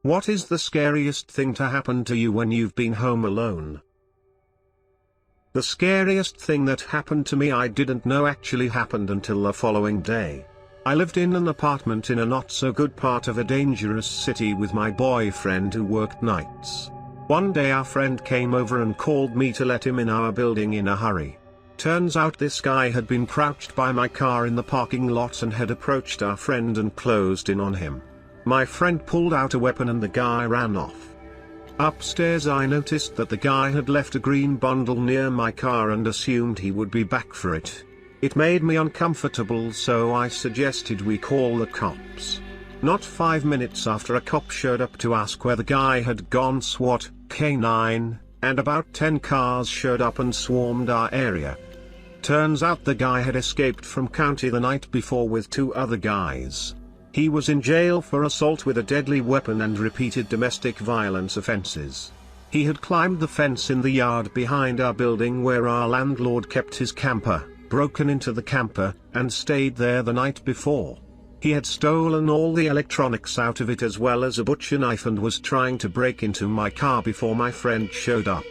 What is the scariest thing to happen to you when you've been home alone? The scariest thing that happened to me I didn't know actually happened until the following day. I lived in an apartment in a not so good part of a dangerous city with my boyfriend who worked nights. One day our friend came over and called me to let him in our building in a hurry. Turns out this guy had been crouched by my car in the parking lot and had approached our friend and closed in on him. My friend pulled out a weapon and the guy ran off. Upstairs I noticed that the guy had left a green bundle near my car and assumed he would be back for it. It made me uncomfortable, so I suggested we call the cops. Not 5 minutes after, a cop showed up to ask where the guy had gone. SWAT, K9, and about 10 cars showed up and swarmed our area. Turns out the guy had escaped from county the night before with 2 other guys. He was in jail for assault with a deadly weapon and repeated domestic violence offenses. He had climbed the fence in the yard behind our building where our landlord kept his camper, broken into the camper, and stayed there the night before. He had stolen all the electronics out of it as well as a butcher knife and was trying to break into my car before my friend showed up.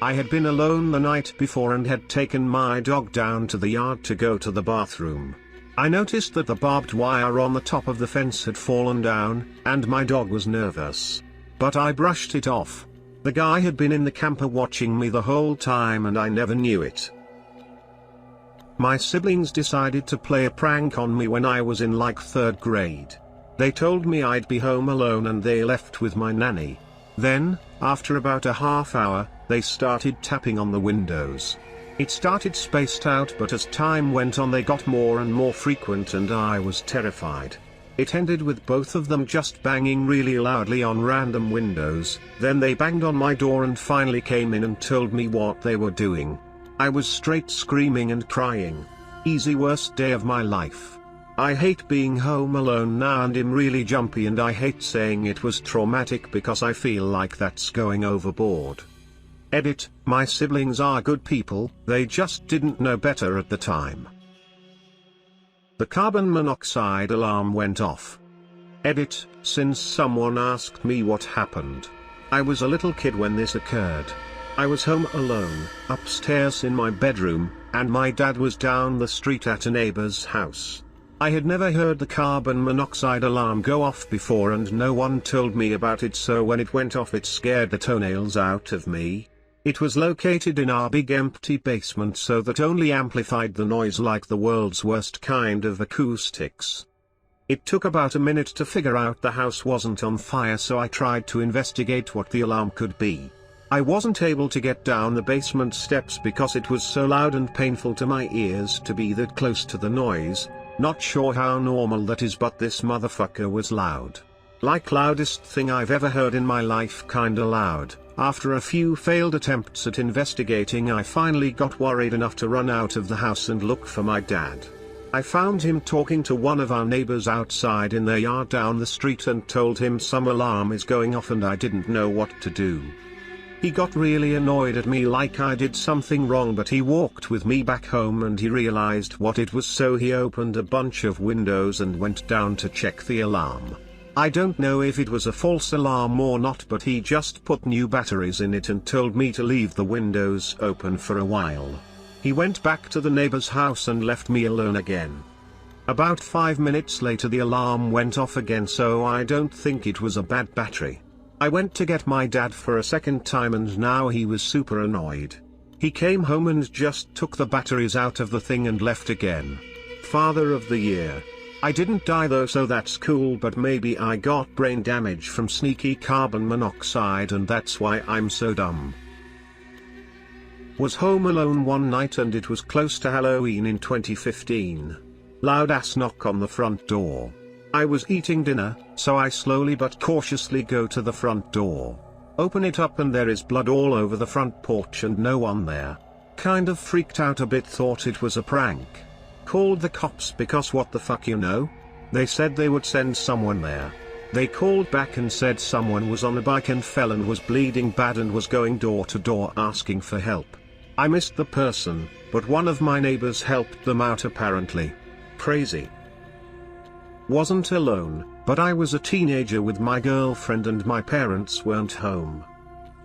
I had been alone the night before and had taken my dog down to the yard to go to the bathroom. I noticed that the barbed wire on the top of the fence had fallen down, and my dog was nervous. But I brushed it off. The guy had been in the camper watching me the whole time and I never knew it. My siblings decided to play a prank on me when I was in like 3rd grade. They told me I'd be home alone and they left with my nanny. Then, after about a half hour, they started tapping on the windows. It started spaced out, but as time went on they got more and more frequent and I was terrified. It ended with both of them just banging really loudly on random windows. Then they banged on my door and finally came in and told me what they were doing. I was straight screaming and crying. Easy, worst day of my life. I hate being home alone now and am really jumpy, and I hate saying it was traumatic because I feel like that's going overboard. Edit, my siblings are good people, they just didn't know better at the time. The carbon monoxide alarm went off. Edit, since someone asked me what happened. I was a little kid when this occurred. I was home alone, upstairs in my bedroom, and my dad was down the street at a neighbor's house. I had never heard the carbon monoxide alarm go off before and no one told me about it, so when it went off it scared the toenails out of me. It was located in our big empty basement, so that only amplified the noise like the world's worst kind of acoustics. It took about a minute to figure out the house wasn't on fire, so I tried to investigate what the alarm could be. I wasn't able to get down the basement steps because it was so loud and painful to my ears to be that close to the noise. Not sure how normal that is, but this motherfucker was loud. Like loudest thing I've ever heard in my life, kinda loud. After a few failed attempts at investigating, I finally got worried enough to run out of the house and look for my dad. I found him talking to one of our neighbors outside in their yard down the street and told him some alarm is going off and I didn't know what to do. He got really annoyed at me like I did something wrong, but he walked with me back home and he realized what it was, so he opened a bunch of windows and went down to check the alarm. I don't know if it was a false alarm or not, but he just put new batteries in it and told me to leave the windows open for a while. He went back to the neighbor's house and left me alone again. About 5 minutes later the alarm went off again, so I don't think it was a bad battery. I went to get my dad for a second time and now he was super annoyed. He came home and just took the batteries out of the thing and left again. Father of the year. I didn't die though, so that's cool, but maybe I got brain damage from sneaky carbon monoxide and that's why I'm so dumb. Was home alone one night and it was close to Halloween in 2015. Loud ass knock on the front door. I was eating dinner, so I slowly but cautiously go to the front door. Open it up and there is blood all over the front porch and no one there. Kind of freaked out a bit, thought it was a prank. Called the cops because what the fuck, you know? They said they would send someone there. They called back and said someone was on a bike and fell and was bleeding bad and was going door to door asking for help. I missed the person, but one of my neighbors helped them out apparently. Crazy. Wasn't alone. but I was a teenager with my girlfriend and my parents weren't home.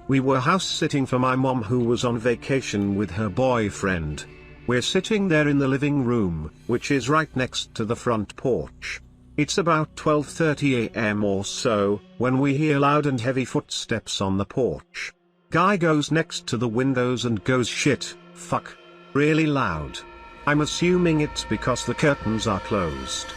We were house sitting for my mom who was on vacation with her boyfriend. We're sitting there in the living room, which is right next to the front porch. It's about 12:30 a.m. or so, when we hear loud and heavy footsteps on the porch. Guy goes next to the windows and goes shit, fuck, really loud. I'm assuming it's because the curtains are closed.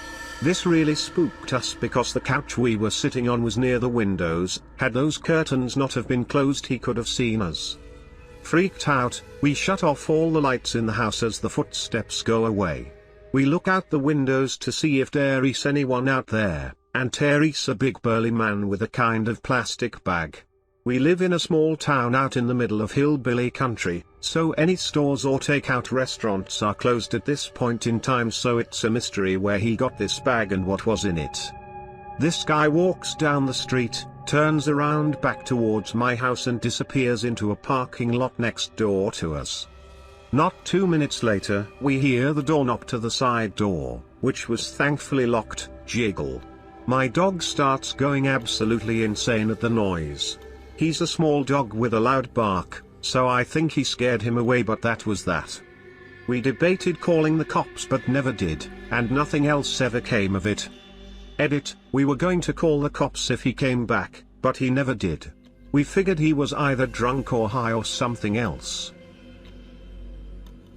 This really spooked us because the couch we were sitting on was near the windows. Had those curtains not have been closed, he could have seen us. Freaked out, we shut off all the lights in the house as the footsteps go away. We look out the windows to see if there is anyone out there, and there is a big burly man with a kind of plastic bag. We live in a small town out in the middle of hillbilly country, so any stores or takeout restaurants are closed at this point in time, so it's a mystery where he got this bag and what was in it. This guy walks down the street, turns around back towards my house and disappears into a parking lot next door to us. Not 2 minutes later, we hear the doorknob to the side door, which was thankfully locked, jiggle. My dog starts going absolutely insane at the noise. He's a small dog with a loud bark, so I think he scared him away, but that was that. We debated calling the cops but never did, and nothing else ever came of it. Edit, we were going to call the cops if he came back, but he never did. We figured he was either drunk or high or something else.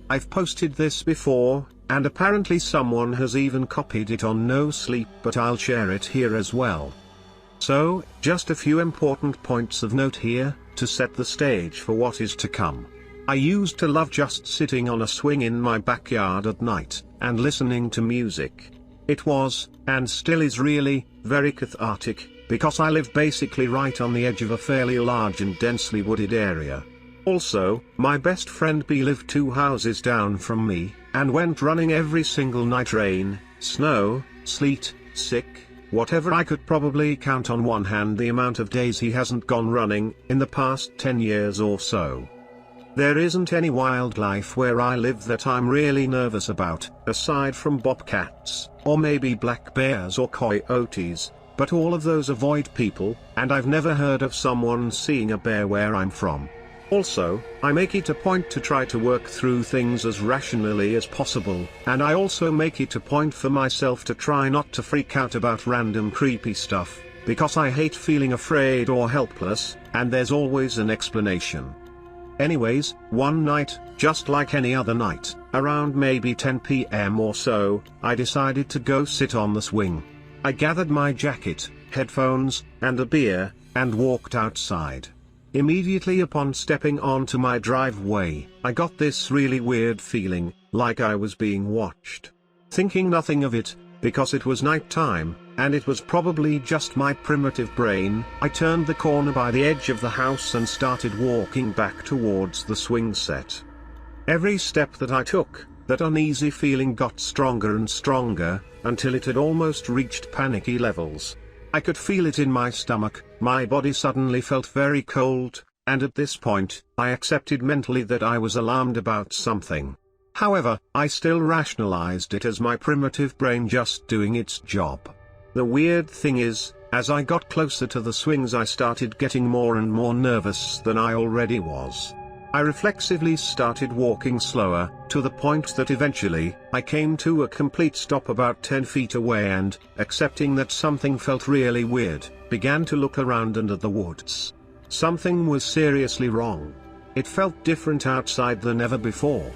I've posted this before, and apparently someone has even copied it on No Sleep, but I'll share it here as well. So, just a few important points of note here, to set the stage for what is to come. I used to love just sitting on a swing in my backyard at night, and listening to music. It was, and still is really, very cathartic, because I live basically right on the edge of a fairly large and densely wooded area. Also, my best friend B lived 2 houses down from me, and went running every single night, rain, snow, sleet, sick, whatever. I could probably count on one hand the amount of days he hasn't gone running, in the past 10 years or so. There isn't any wildlife where I live that I'm really nervous about, aside from bobcats, or maybe black bears or coyotes, but all of those avoid people, and I've never heard of someone seeing a bear where I'm from. Also, I make it a point to try to work through things as rationally as possible, and I also make it a point for myself to try not to freak out about random creepy stuff, because I hate feeling afraid or helpless, and there's always an explanation. Anyways, one night, just like any other night, around maybe 10 p.m. or so, I decided to go sit on the swing. I gathered my jacket, headphones, and a beer, and walked outside. Immediately upon stepping onto my driveway, I got this really weird feeling, like I was being watched. Thinking nothing of it, because it was night time, and it was probably just my primitive brain, I turned the corner by the edge of the house and started walking back towards the swing set. Every step that I took, that uneasy feeling got stronger and stronger, until it had almost reached panicky levels. I could feel it in my stomach, my body suddenly felt very cold, and at this point, I accepted mentally that I was alarmed about something. However, I still rationalized it as my primitive brain just doing its job. The weird thing is, as I got closer to the swings, I started getting more and more nervous than I already was. I reflexively started walking slower, to the point that eventually, I came to a complete stop about 10 feet away and, accepting that something felt really weird, began to look around and at the woods. Something was seriously wrong. It felt different outside than ever before.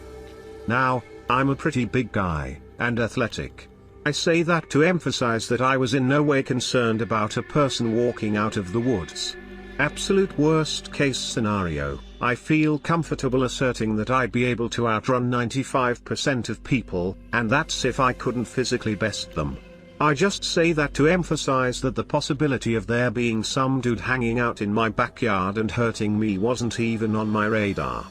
Now, I'm a pretty big guy, and athletic. I say that to emphasize that I was in no way concerned about a person walking out of the woods. Absolute worst case scenario, I feel comfortable asserting that I'd be able to outrun 95% of people, and that's if I couldn't physically best them. I just say that to emphasize that the possibility of there being some dude hanging out in my backyard and hurting me wasn't even on my radar.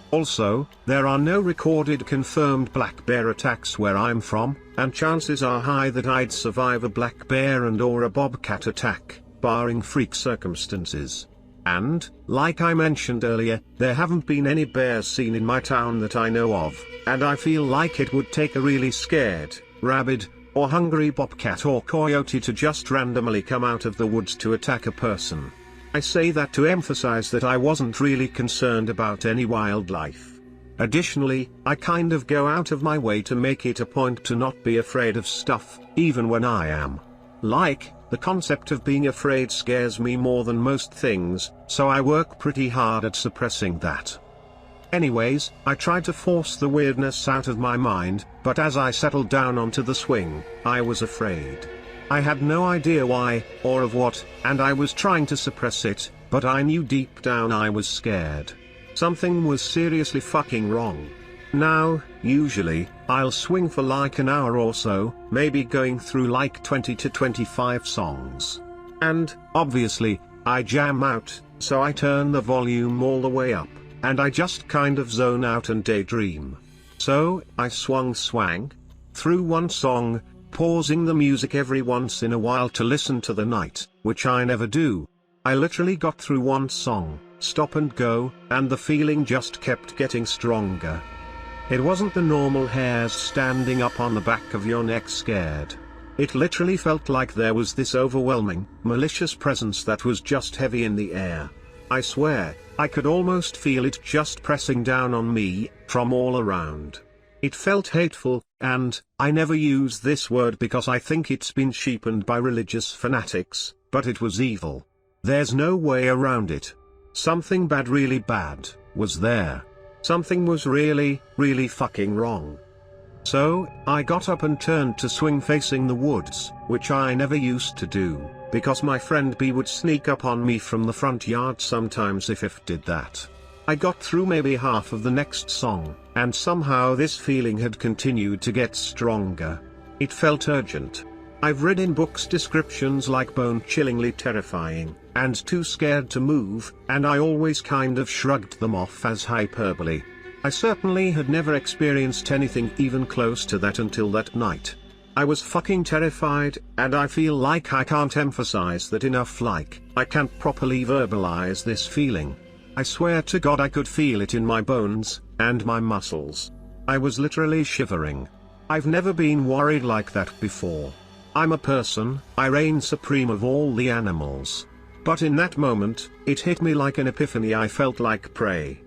Also, there are no recorded confirmed black bear attacks where I'm from, and chances are high that I'd survive a black bear and or a bobcat attack, barring freak circumstances. And, like I mentioned earlier, there haven't been any bears seen in my town that I know of, and I feel like it would take a really scared, rabid, or hungry bobcat or coyote to just randomly come out of the woods to attack a person. I say that to emphasize that I wasn't really concerned about any wildlife. Additionally, I kind of go out of my way to make it a point to not be afraid of stuff, even when I am. Like, the concept of being afraid scares me more than most things, so I work pretty hard at suppressing that. Anyways, I tried to force the weirdness out of my mind, but as I settled down onto the swing, I was afraid. I had no idea why, or of what, and I was trying to suppress it, but I knew deep down I was scared. Something was seriously fucking wrong. Now, usually, I'll swing for like an hour or so, maybe going through like 20 to 25 songs. And, obviously, I jam out, so I turn the volume all the way up, and I just kind of zone out and daydream. So, I swung through one song, pausing the music every once in a while to listen to the night, which I never do. I literally got through one song, stop and go, and the feeling just kept getting stronger. It wasn't the normal hairs standing up on the back of your neck scared. It literally felt like there was this overwhelming, malicious presence that was just heavy in the air. I swear, I could almost feel it just pressing down on me, from all around. It felt hateful, and, I never use this word because I think it's been cheapened by religious fanatics, but it was evil. There's no way around it. Something bad, really bad, was there. Something was really, really fucking wrong. So, I got up and turned to swing facing the woods, which I never used to do, because my friend B would sneak up on me from the front yard sometimes if did that. I got through maybe half of the next song, and somehow this feeling had continued to get stronger. It felt urgent. I've read in books descriptions like bone-chillingly terrifying, and too scared to move, and I always kind of shrugged them off as hyperbole. I certainly had never experienced anything even close to that until that night. I was fucking terrified, and I feel like I can't emphasize that enough, like, I can't properly verbalize this feeling. I swear to God I could feel it in my bones, and my muscles. I was literally shivering. I've never been worried like that before. I'm a person, I reign supreme of all the animals. But in that moment, it hit me like an epiphany. I felt like prey.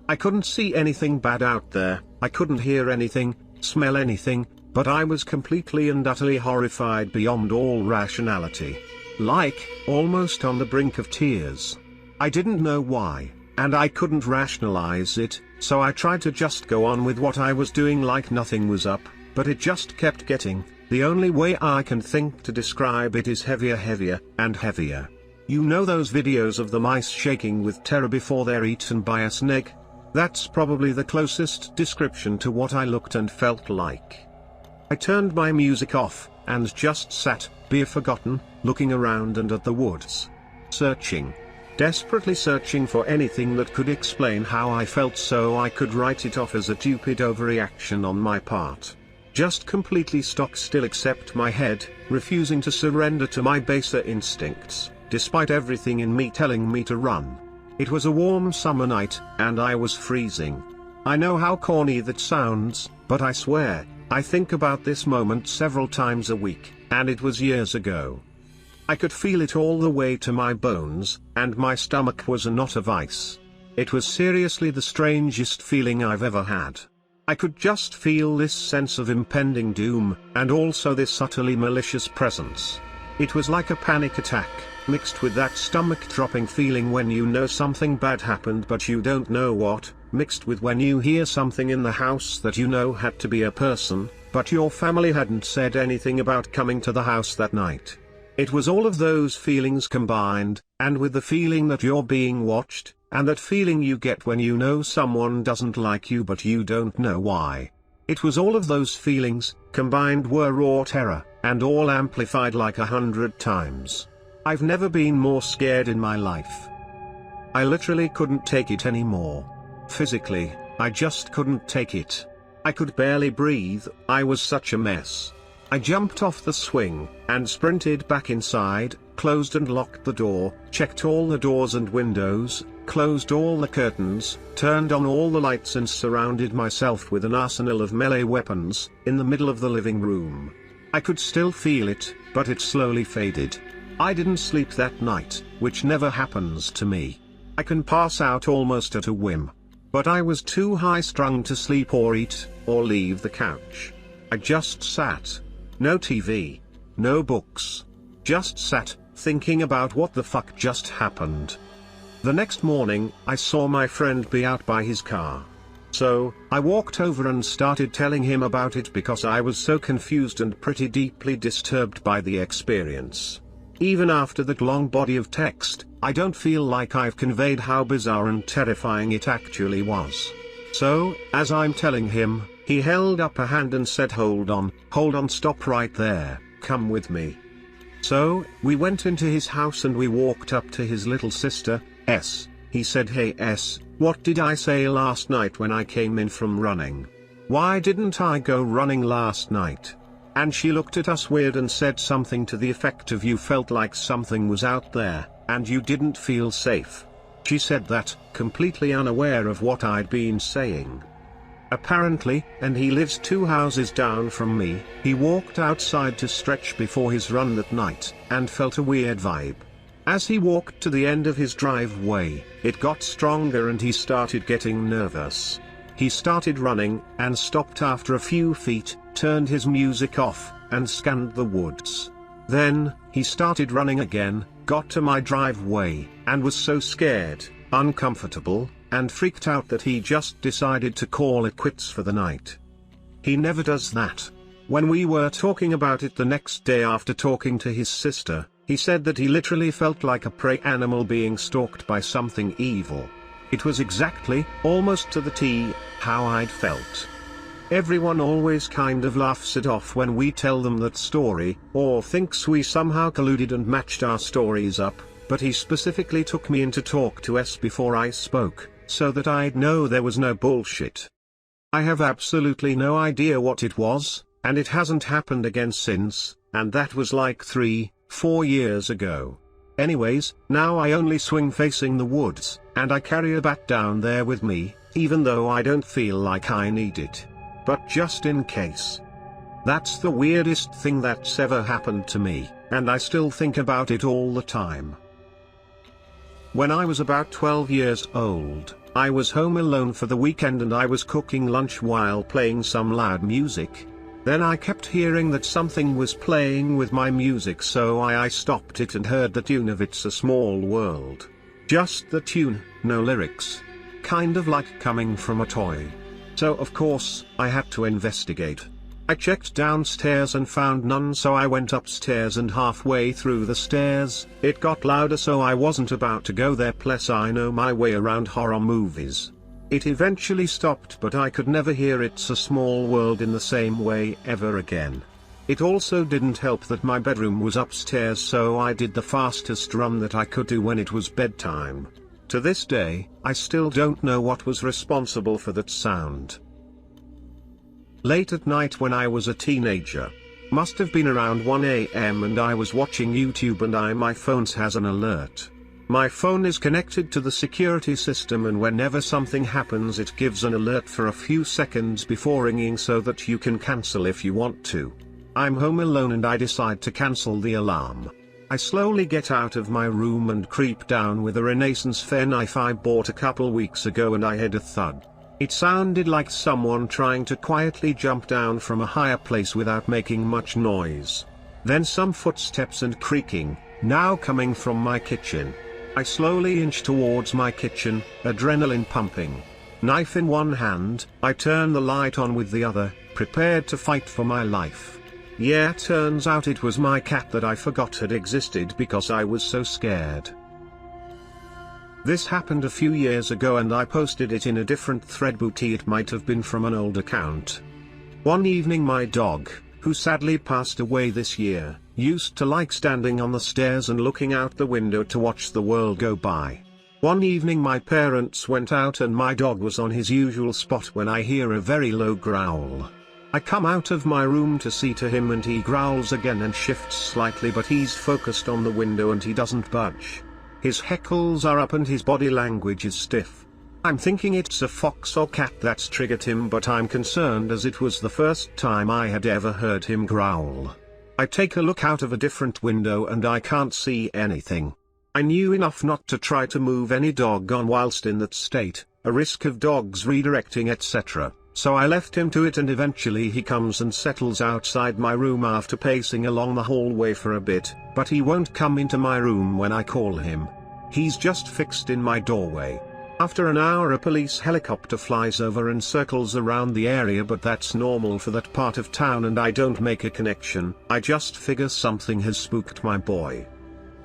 I couldn't see anything bad out there, I couldn't hear anything, smell anything, but I was completely and utterly horrified beyond all rationality. Like, almost on the brink of tears. I didn't know why, and I couldn't rationalize it, so I tried to just go on with what I was doing like nothing was up, but it just kept getting. The only way I can think to describe it is heavier, and heavier. You know those videos of the mice shaking with terror before they're eaten by a snake? That's probably the closest description to what I looked and felt like. I turned my music off, and just sat, beer forgotten, looking around and at the woods. Searching. Desperately searching for anything that could explain how I felt so I could write it off as a stupid overreaction on my part. Just completely stock still except my head, refusing to surrender to my baser instincts, despite everything in me telling me to run. It was a warm summer night, and I was freezing. I know how corny that sounds, but I swear, I think about this moment several times a week, and it was years ago. I could feel it all the way to my bones, and my stomach was a knot of ice. It was seriously the strangest feeling I've ever had. I could just feel this sense of impending doom, and also this utterly malicious presence. It was like a panic attack, mixed with that stomach-dropping feeling when you know something bad happened but you don't know what, mixed with when you hear something in the house that you know had to be a person, but your family hadn't said anything about coming to the house that night. It was all of those feelings combined, and with the feeling that you're being watched, and that feeling you get when you know someone doesn't like you but you don't know why. It was all of those feelings, combined were raw terror, and all amplified like 100 times. I've never been more scared in my life. I literally couldn't take it anymore. Physically, I just couldn't take it. I could barely breathe, I was such a mess. I jumped off the swing, and sprinted back inside, closed and locked the door, checked all the doors and windows, closed all the curtains, turned on all the lights and surrounded myself with an arsenal of melee weapons, in the middle of the living room. I could still feel it, but it slowly faded. I didn't sleep that night, which never happens to me. I can pass out almost at a whim. But I was too high-strung to sleep or eat, or leave the couch. I just sat. No TV. No books. Just sat, thinking about what the fuck just happened. The next morning, I saw my friend be out by his car. So, I walked over and started telling him about it because I was so confused and pretty deeply disturbed by the experience. Even after that long body of text, I don't feel like I've conveyed how bizarre and terrifying it actually was. So, as I'm telling him, he held up a hand and said, hold on, stop right there, come with me. So, we went into his house and we walked up to his little sister, S. He said, hey S, what did I say last night when I came in from running? Why didn't I go running last night? And she looked at us weird and said something to the effect of you felt like something was out there, and you didn't feel safe. She said that, completely unaware of what I'd been saying. Apparently, and he lives 2 houses down from me, he walked outside to stretch before his run that night, and felt a weird vibe. As he walked to the end of his driveway, it got stronger and he started getting nervous. He started running, and stopped after a few feet, turned his music off, and scanned the woods. Then, he started running again, got to my driveway, and was so scared, uncomfortable, and freaked out that he just decided to call it quits for the night. He never does that. When we were talking about it the next day after talking to his sister, he said that he literally felt like a prey animal being stalked by something evil. It was exactly, almost to the T, how I'd felt. Everyone always kind of laughs it off when we tell them that story, or thinks we somehow colluded and matched our stories up, but he specifically took me in to talk to S before I spoke, so that I'd know there was no bullshit. I have absolutely no idea what it was, and it hasn't happened again since, and that was like 3-4 years ago. Anyways, now I only swing facing the woods, and I carry a bat down there with me, even though I don't feel like I need it. But just in case. That's the weirdest thing that's ever happened to me, and I still think about it all the time. When I was about 12 years old, I was home alone for the weekend and I was cooking lunch while playing some loud music. Then I kept hearing that something was playing with my music, so I stopped it and heard the tune of It's a Small World. Just the tune, no lyrics. Kind of like coming from a toy. So of course, I had to investigate. I checked downstairs and found none, so I went upstairs, and halfway through the stairs, it got louder, so I wasn't about to go there, plus I know my way around horror movies. It eventually stopped, but I could never hear It's a Small World in the same way ever again. It also didn't help that my bedroom was upstairs, so I did the fastest run that I could do when it was bedtime. To this day, I still don't know what was responsible for that sound. Late at night when I was a teenager, must have been around 1 AM, and I was watching YouTube, and my phone has an alert. My phone is connected to the security system, and whenever something happens it gives an alert for a few seconds before ringing so that you can cancel if you want to. I'm home alone and I decide to cancel the alarm. I slowly get out of my room and creep down with a Renaissance fair knife I bought a couple weeks ago, and I heard a thud. It sounded like someone trying to quietly jump down from a higher place without making much noise. Then some footsteps and creaking, now coming from my kitchen. I slowly inch towards my kitchen, adrenaline pumping. Knife in one hand, I turn the light on with the other, prepared to fight for my life. Yeah, turns out it was my cat that I forgot had existed because I was so scared. This happened a few years ago and I posted it in a different thread, but it might have been from an old account. One evening my dog, who sadly passed away this year, used to like standing on the stairs and looking out the window to watch the world go by. One evening my parents went out and my dog was on his usual spot when I hear a very low growl. I come out of my room to see to him and he growls again and shifts slightly, but he's focused on the window and he doesn't budge. His hackles are up and his body language is stiff. I'm thinking it's a fox or cat that's triggered him, but I'm concerned as it was the first time I had ever heard him growl. I take a look out of a different window and I can't see anything. I knew enough not to try to move any dog on whilst in that state, a risk of dogs redirecting etc. So I left him to it, and eventually he comes and settles outside my room after pacing along the hallway for a bit, but he won't come into my room when I call him. He's just fixed in my doorway. After an hour a police helicopter flies over and circles around the area, but that's normal for that part of town and I don't make a connection. I just figure something has spooked my boy.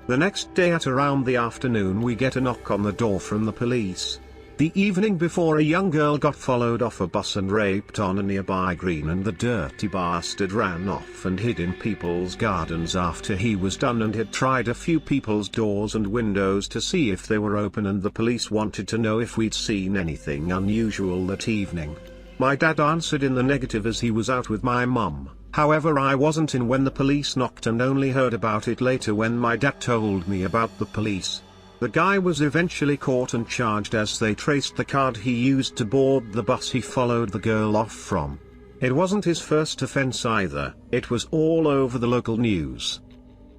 The next day at around the afternoon we get a knock on the door from the police. The evening before a young girl got followed off a bus and raped on a nearby green, and the dirty bastard ran off and hid in people's gardens after he was done, and had tried a few people's doors and windows to see if they were open, and the police wanted to know if we'd seen anything unusual that evening. My dad answered in the negative as he was out with my mum. However, I wasn't in when the police knocked and only heard about it later when my dad told me about the police. The guy was eventually caught and charged as they traced the card he used to board the bus he followed the girl off from. It wasn't his first offense either, it was all over the local news.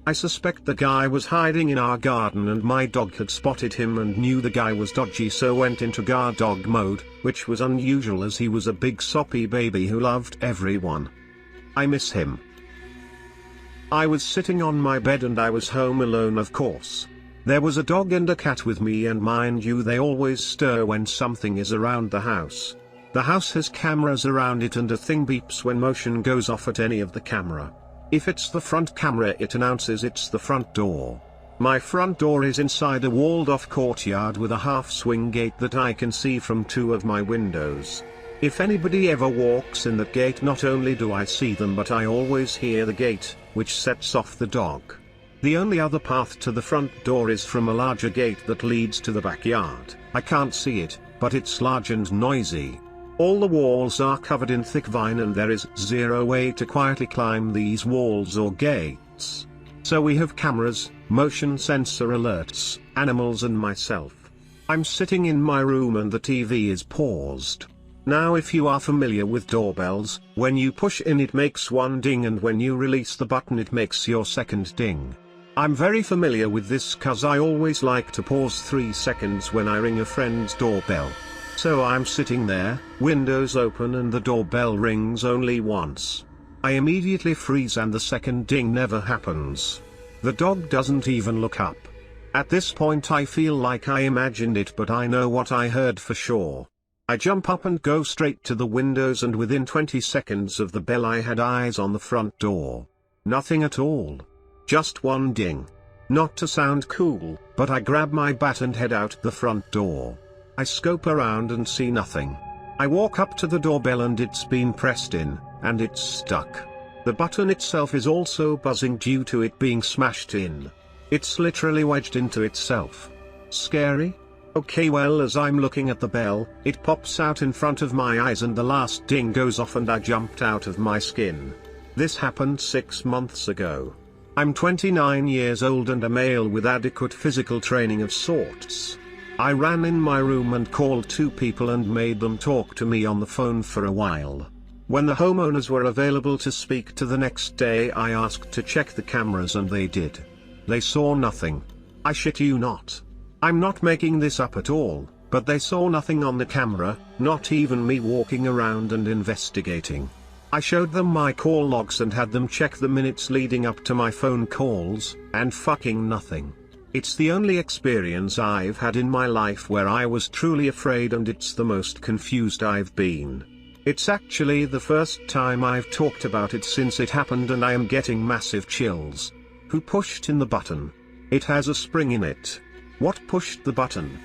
I suspect the guy was hiding in our garden and my dog had spotted him and knew the guy was dodgy, so went into guard dog mode, which was unusual as he was a big soppy baby who loved everyone. I miss him. I was sitting on my bed and I was home alone, of course. There was a dog and a cat with me, and mind you they always stir when something is around the house. The house has cameras around it and a thing beeps when motion goes off at any of the camera. If it's the front camera it announces it's the front door. My front door is inside a walled off courtyard with a half swing gate that I can see from 2 of my windows. If anybody ever walks in that gate, not only do I see them but I always hear the gate, which sets off the dog. The only other path to the front door is from a larger gate that leads to the backyard. I can't see it, but it's large and noisy. All the walls are covered in thick vine and there is zero way to quietly climb these walls or gates. So we have cameras, motion sensor alerts, animals and myself. I'm sitting in my room and the TV is paused. Now if you are familiar with doorbells, when you push in it makes one ding and when you release the button it makes your second ding. I'm very familiar with this cause I always like to pause 3 seconds when I ring a friend's doorbell. So I'm sitting there, windows open, and the doorbell rings only once. I immediately freeze and the second ding never happens. The dog doesn't even look up. At this point I feel like I imagined it, but I know what I heard for sure. I jump up and go straight to the windows, and within 20 seconds of the bell I had eyes on the front door. Nothing at all. Just one ding. Not to sound cool, but I grab my bat and head out the front door. I scope around and see nothing. I walk up to the doorbell and it's been pressed in, and it's stuck. The button itself is also buzzing due to it being smashed in. It's literally wedged into itself. Scary? Okay, well, as I'm looking at the bell, it pops out in front of my eyes and the last ding goes off and I jumped out of my skin. This happened 6 months ago. I'm 29 years old and a male with adequate physical training of sorts. I ran in my room and called 2 people and made them talk to me on the phone for a while. When the homeowners were available to speak to the next day, I asked to check the cameras and they did. They saw nothing. I shit you not. I'm not making this up at all, but they saw nothing on the camera, not even me walking around and investigating. I showed them my call logs and had them check the minutes leading up to my phone calls, and fucking nothing. It's the only experience I've had in my life where I was truly afraid, and it's the most confused I've been. It's actually the first time I've talked about it since it happened and I am getting massive chills. Who pushed in the button? It has a spring in it. What pushed the button?